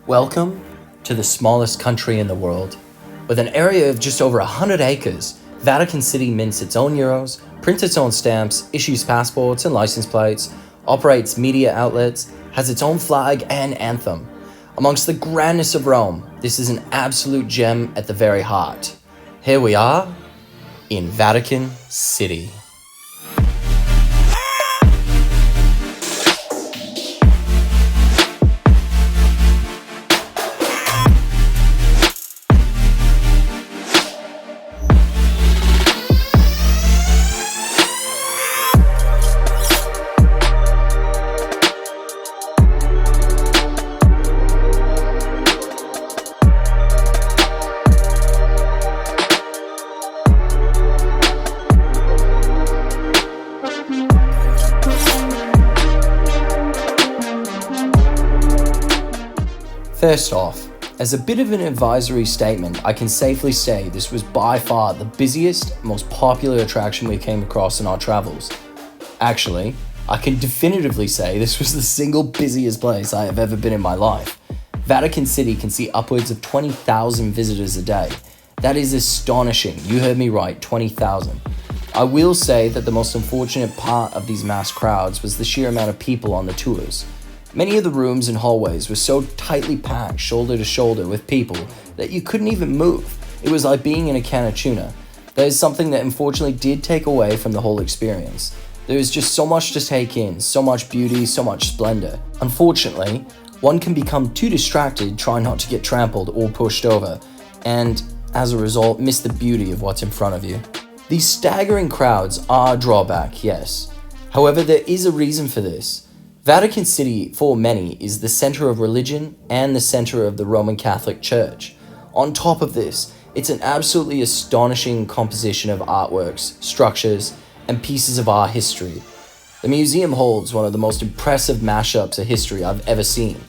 Welcome to the smallest country in the world. With an area of just over 100 acres, Vatican City mints its own euros, prints its own stamps, issues passports and license plates, operates media outlets, has its own flag and anthem. Amongst the grandness of Rome, this is an absolute gem at the very heart. Here we are in Vatican City. First off, as a bit of an advisory statement, I can safely say this was by far the busiest, most popular attraction we came across in our travels. Actually, I can definitively say this was the single busiest place I have ever been in my life. Vatican City can see upwards of 20,000 visitors a day. That is astonishing. You heard me right, 20,000. I will say that the most unfortunate part of these mass crowds was the sheer amount of people on the tours. Many of the rooms and hallways were so tightly packed shoulder to shoulder with people that you couldn't even move. It was like being in a can of tuna. That is something that unfortunately did take away from the whole experience. There is just so much to take in, so much beauty, so much splendor. Unfortunately, one can become too distracted trying not to get trampled or pushed over, and as a result, miss the beauty of what's in front of you. These staggering crowds are a drawback, yes. However, there is a reason for this. Vatican City, for many, is the center of religion and the center of the Roman Catholic Church. On top of this, it's an absolutely astonishing composition of artworks, structures, and pieces of art history. The museum holds one of the most impressive mashups of history I've ever seen.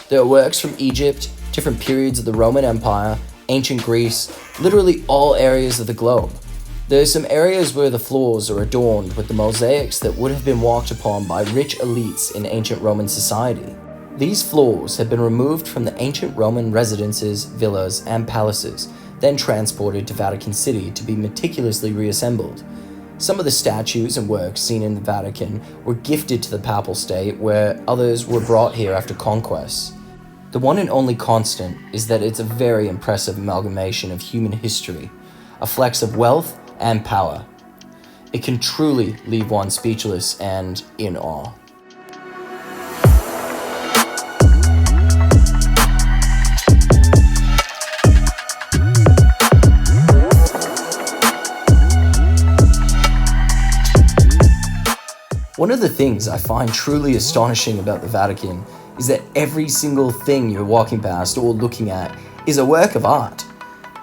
There are works from Egypt, different periods of the Roman Empire, ancient Greece, literally all areas of the globe. There are some areas where the floors are adorned with the mosaics that would have been walked upon by rich elites in ancient Roman society. These floors have been removed from the ancient Roman residences, villas, and palaces, then transported to Vatican City to be meticulously reassembled. Some of the statues and works seen in the Vatican were gifted to the Papal State, where others were brought here after conquests. The one and only constant is that it's a very impressive amalgamation of human history, a flex of wealth and power. It can truly leave one speechless and in awe. One of the things I find truly astonishing about the Vatican is that every single thing you're walking past or looking at is a work of art.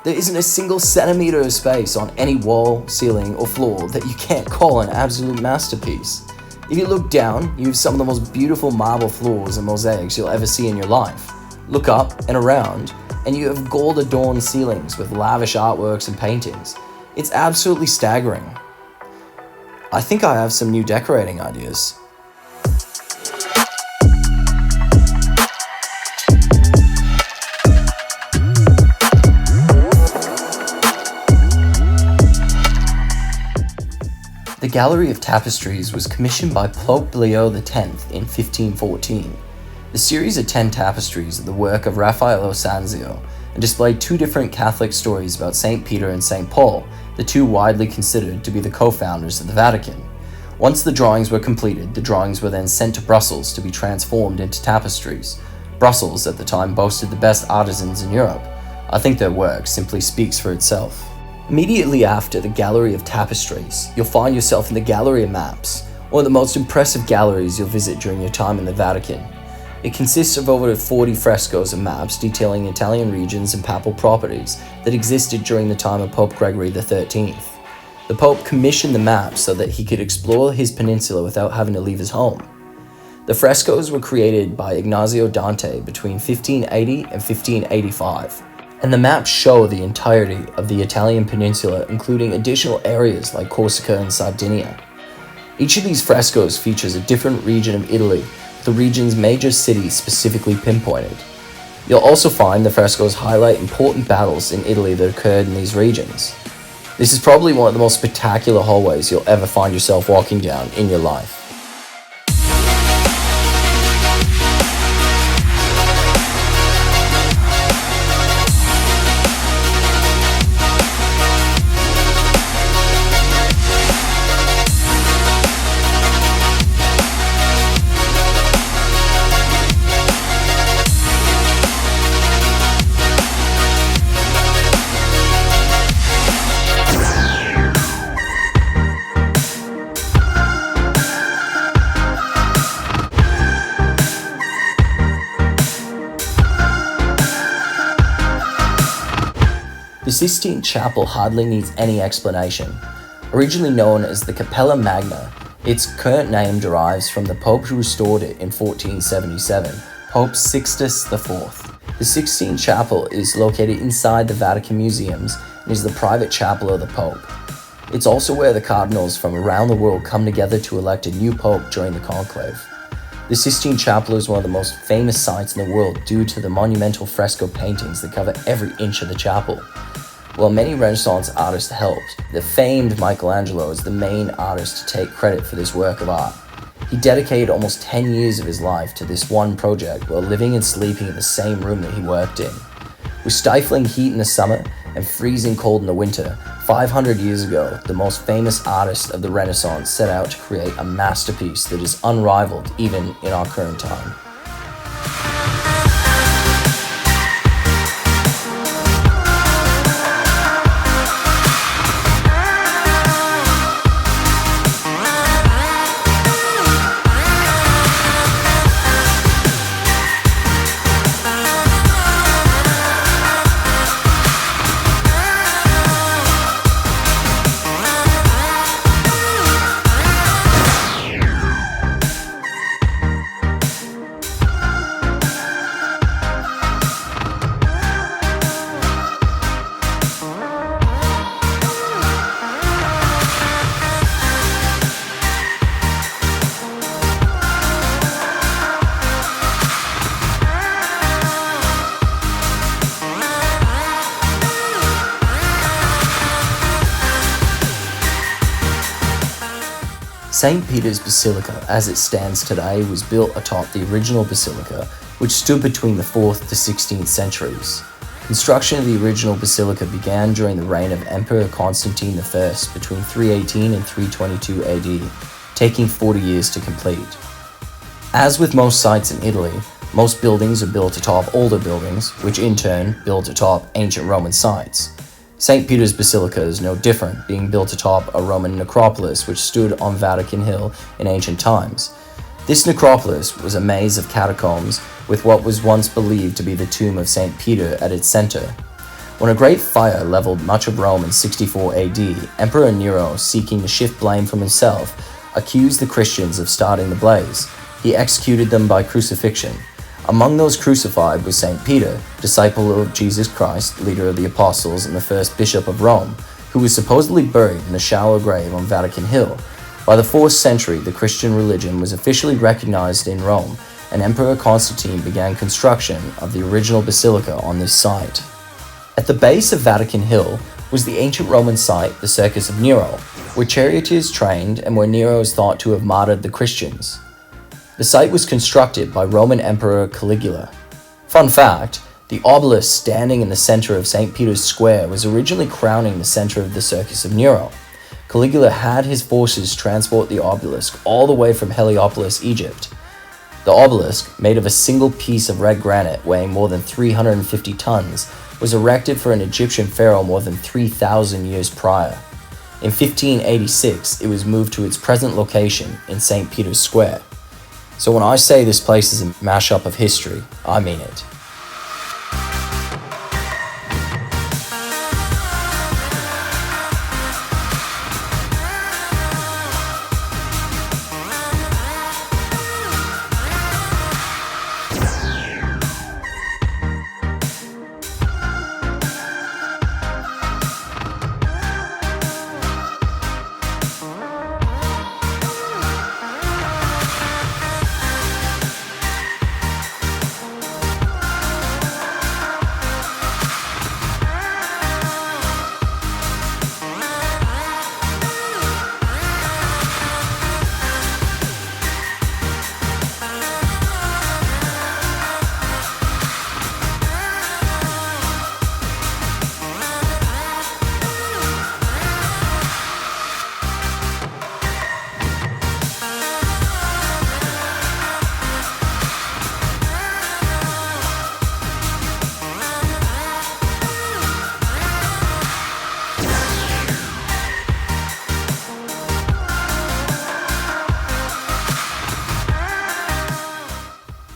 There isn't a single centimeter of space on any wall, ceiling, or floor that you can't call an absolute masterpiece. If you look down, you have some of the most beautiful marble floors and mosaics you'll ever see in your life. Look up and around, and you have gold-adorned ceilings with lavish artworks and paintings. It's absolutely staggering. I think I have some new decorating ideas. The Gallery of Tapestries was commissioned by Pope Leo X in 1514. The series of 10 tapestries are the work of Raffaello Sanzio and display two different Catholic stories about St. Peter and St. Paul, the two widely considered to be the co-founders of the Vatican. Once the drawings were completed, the drawings were then sent to Brussels to be transformed into tapestries. Brussels at the time boasted the best artisans in Europe. I think their work simply speaks for itself. Immediately after the Gallery of Tapestries, you'll find yourself in the Gallery of Maps, one of the most impressive galleries you'll visit during your time in the Vatican. It consists of over 40 frescoes and maps detailing Italian regions and papal properties that existed during the time of Pope Gregory XIII. The Pope commissioned the maps so that he could explore his peninsula without having to leave his home. The frescoes were created by Ignazio Dante between 1580 and 1585. and the maps show the entirety of the Italian peninsula, including additional areas like Corsica and Sardinia. Each of these frescoes features a different region of Italy, with the region's major cities specifically pinpointed. You'll also find the frescoes highlight important battles in Italy that occurred in these regions. This is probably one of the most spectacular hallways you'll ever find yourself walking down in your life. The Sistine Chapel hardly needs any explanation. Originally known as the Capella Magna, its current name derives from the Pope who restored it in 1477, Pope Sixtus IV. The Sistine Chapel is located inside the Vatican Museums and is the private chapel of the Pope. It's also where the cardinals from around the world come together to elect a new Pope during the conclave. The Sistine Chapel is one of the most famous sites in the world due to the monumental fresco paintings that cover every inch of the chapel. While many Renaissance artists helped, the famed Michelangelo is the main artist to take credit for this work of art. He dedicated almost 10 years of his life to this one project while living and sleeping in the same room that he worked in. With stifling heat in the summer and freezing cold in the winter, 500 years ago, the most famous artist of the Renaissance set out to create a masterpiece that is unrivaled even in our current time. St. Peter's Basilica, as it stands today, was built atop the original basilica, which stood between the 4th to 16th centuries. Construction of the original basilica began during the reign of Emperor Constantine I between 318 and 322 AD, taking 40 years to complete. As with most sites in Italy, most buildings are built atop older buildings, which in turn built atop ancient Roman sites. St. Peter's Basilica is no different, being built atop a Roman necropolis which stood on Vatican Hill in ancient times. This necropolis was a maze of catacombs with what was once believed to be the tomb of St. Peter at its center. When a great fire leveled much of Rome in 64 AD, Emperor Nero, seeking to shift blame from himself, accused the Christians of starting the blaze. He executed them by crucifixion. Among those crucified was St. Peter, disciple of Jesus Christ, leader of the apostles and the first bishop of Rome, who was supposedly buried in a shallow grave on Vatican Hill. By the 4th century, the Christian religion was officially recognized in Rome, and Emperor Constantine began construction of the original basilica on this site. At the base of Vatican Hill was the ancient Roman site, the Circus of Nero, where charioteers trained and where Nero is thought to have martyred the Christians. The site was constructed by Roman Emperor Caligula. Fun fact, the obelisk standing in the center of St. Peter's Square was originally crowning the center of the Circus of Nero. Caligula had his forces transport the obelisk all the way from Heliopolis, Egypt. The obelisk, made of a single piece of red granite weighing more than 350 tons, was erected for an Egyptian pharaoh more than 3,000 years prior. In 1586, it was moved to its present location in St. Peter's Square. So when I say this place is a mashup of history, I mean it.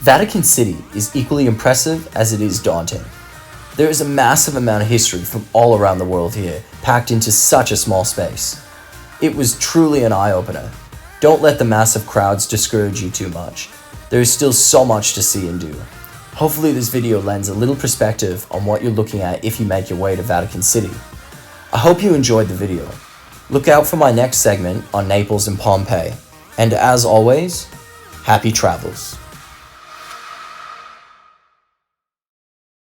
Vatican City is equally impressive as it is daunting. There is a massive amount of history from all around the world here, packed into such a small space. It was truly an eye-opener. Don't let the massive crowds discourage you too much. There is still so much to see and do. Hopefully this video lends a little perspective on what you're looking at if you make your way to Vatican City. I hope you enjoyed the video. Look out for my next segment on Naples and Pompeii. And as always, happy travels.